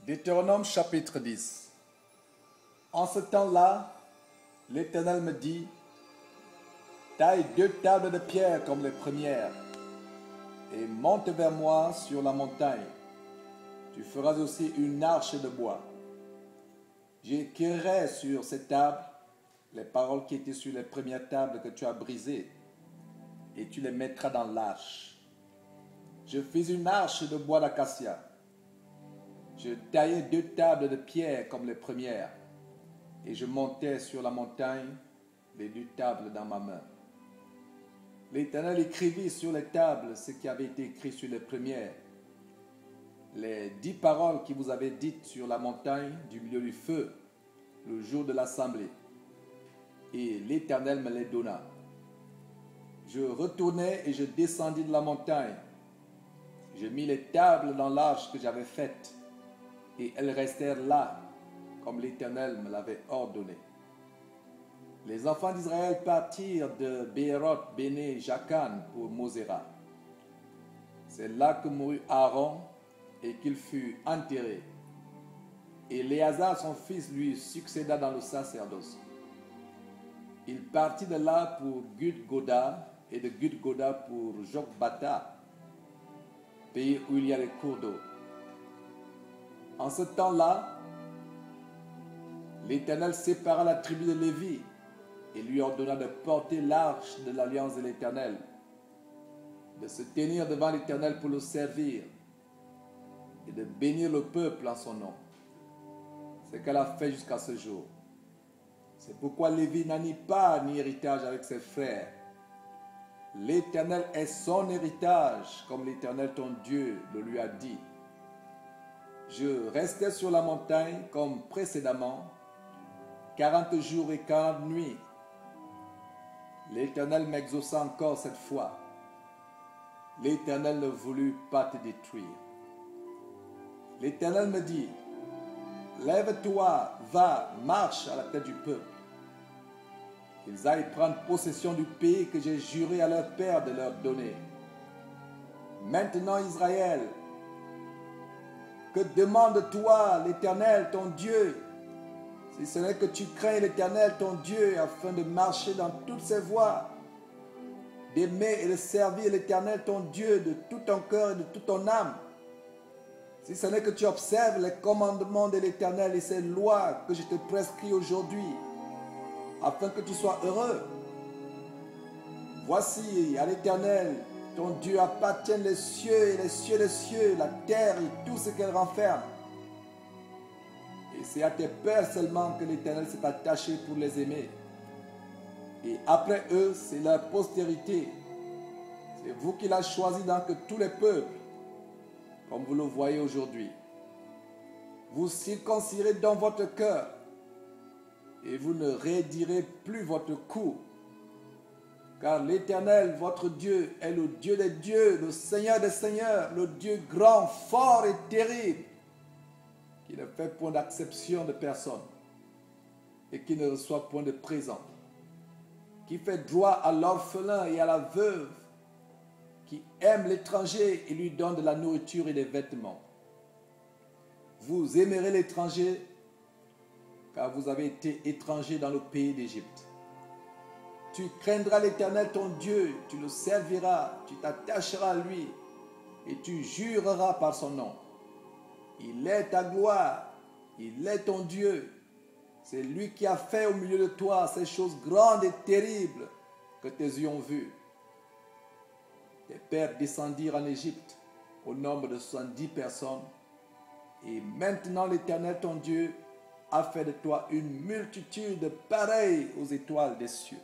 Deutéronome chapitre 10. En ce temps-là, l'Éternel me dit, taille 2 tables de pierre comme les premières, et monte vers moi sur la montagne. Tu feras aussi une arche de bois. J'écrirai sur ces tables les paroles qui étaient sur les premières tables que tu as brisées, et tu les mettras dans l'arche. Je fis une arche de bois d'acacia. Je taillai 2 tables de pierre comme les premières, et je montai sur la montagne les 2 tables dans ma main. L'Éternel écrivit sur les tables ce qui avait été écrit sur les premières, les 10 paroles qui vous avez dites sur la montagne du milieu du feu, le jour de l'assemblée. Et l'Éternel me les donna. Je retournai et je descendis de la montagne. Je mis les tables dans l'arche que j'avais faite, et elles restèrent là, comme l'Éternel me l'avait ordonné. Les enfants d'Israël partirent de Bééroth, Béné, Jacan pour Moséra. C'est là que mourut Aaron et qu'il fut enterré. Et Éléazar, son fils, lui succéda dans le sacerdoce. Il partit de là pour Gudgoda et de Gudgoda pour Jokbata, pays où il y a les cours d'eau. En ce temps-là, l'Éternel sépara la tribu de Lévi et lui ordonna de porter l'arche de l'alliance de l'Éternel, de se tenir devant l'Éternel pour le servir et de bénir le peuple en son nom. C'est ce qu'elle a fait jusqu'à ce jour. C'est pourquoi Lévi n'a ni part ni héritage avec ses frères. L'Éternel est son héritage, comme l'Éternel ton Dieu le lui a dit. Je restai sur la montagne comme précédemment, 40 jours et 40 nuits. L'Éternel m'exauça encore cette fois. L'Éternel ne voulut pas te détruire. L'Éternel me dit, lève-toi, va, marche à la tête du peuple, qu'ils aillent prendre possession du pays que j'ai juré à leur père de leur donner. Maintenant, Israël, que demande-toi l'Éternel, ton Dieu, si ce n'est que tu crains l'Éternel, ton Dieu, afin de marcher dans toutes ses voies, d'aimer et de servir l'Éternel, ton Dieu, de tout ton cœur et de toute ton âme. Si ce n'est que tu observes les commandements de l'Éternel et ses lois que je te prescris aujourd'hui, afin que tu sois heureux. Voici, à l'Éternel, ton Dieu, appartiennent les cieux et les cieux des cieux, la terre et tout ce qu'elle renferme. Et c'est à tes pères seulement que l'Éternel s'est attaché pour les aimer. Et après eux, c'est leur postérité. C'est vous qui l'avez choisi dans que tous les peuples, comme vous le voyez aujourd'hui. Vous circoncirez dans votre cœur et vous ne raidirez plus votre cou. Car l'Éternel, votre Dieu, est le Dieu des dieux, le Seigneur des seigneurs, le Dieu grand, fort et terrible, qui ne fait point d'acception de personne et qui ne reçoit point de présent, qui fait droit à l'orphelin et à la veuve, qui aime l'étranger et lui donne de la nourriture et des vêtements. Vous aimerez l'étranger, car vous avez été étrangers dans le pays d'Égypte. Tu craindras l'Éternel ton Dieu, tu le serviras, tu t'attacheras à lui et tu jureras par son nom. Il est ta gloire, il est ton Dieu. C'est lui qui a fait au milieu de toi ces choses grandes et terribles que tes yeux ont vues. Tes pères descendirent en Égypte au nombre de 70 personnes. Et maintenant l'Éternel ton Dieu a fait de toi une multitude pareille aux étoiles des cieux.